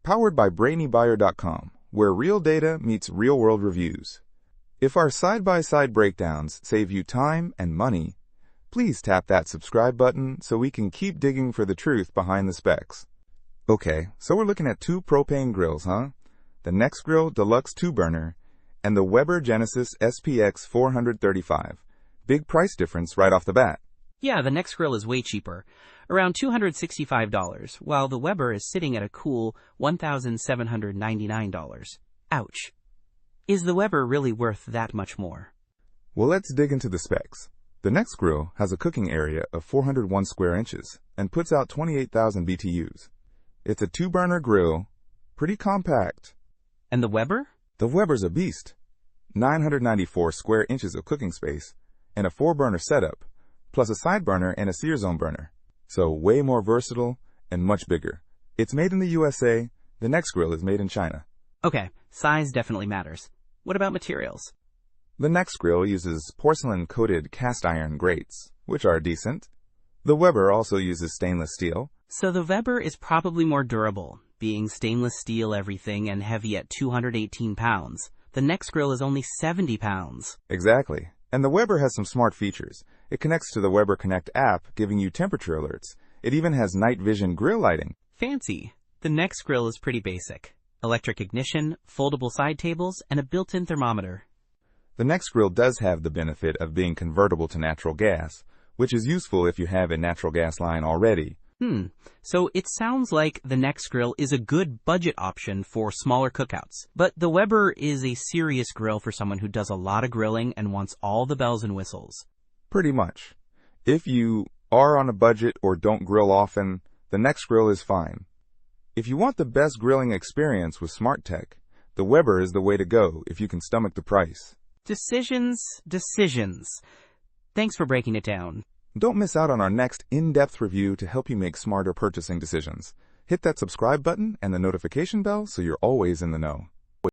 powered by BrainyBuyer.com, where real data meets real-world reviews. If our side-by-side breakdowns save you time and money, please tap that subscribe button so we can keep digging for the truth behind the specs. Okay, so we're looking at two propane grills, huh? The Nexgrill Deluxe 2-burner and the Weber Genesis SPX-435. Big price difference right off the bat. Yeah, the Nexgrill is way cheaper, around $265, while the Weber is sitting at a cool $1,799. Ouch. Is the Weber really worth that much more? Well, let's dig into the specs. The Nexgrill has a cooking area of 401 square inches and puts out 28,000 BTUs. It's a 2-burner grill, pretty compact. And the Weber? The Weber's a beast. 994 square inches of cooking space and a 4-burner setup, plus a side burner and a sear zone burner. So way more versatile and much bigger. It's made in the USA. The Nexgrill is made in China. Okay, size definitely matters. What about materials? The Nexgrill uses porcelain-coated cast iron grates, which are decent. The Weber also uses stainless steel. So the Weber is probably more durable, being stainless steel everything and heavy at 218 pounds. The Nexgrill is only 70 pounds. Exactly. And the Weber has some smart features. It connects to the Weber Connect app, giving you temperature alerts. It even has night vision grill lighting. Fancy. The Nexgrill is pretty basic. Electric ignition, foldable side tables, and a built-in thermometer. The Nexgrill does have the benefit of being convertible to natural gas, which is useful if you have a natural gas line already. So it sounds like the Nexgrill is a good budget option for smaller cookouts. But the Weber is a serious grill for someone who does a lot of grilling and wants all the bells and whistles. Pretty much. If you are on a budget or don't grill often, the Nexgrill is fine. If you want the best grilling experience with smart tech, the Weber is the way to go if you can stomach the price. Decisions. Thanks for breaking it down. Don't miss out on our next in-depth review to help you make smarter purchasing decisions. Hit that subscribe button and the notification bell so you're always in the know.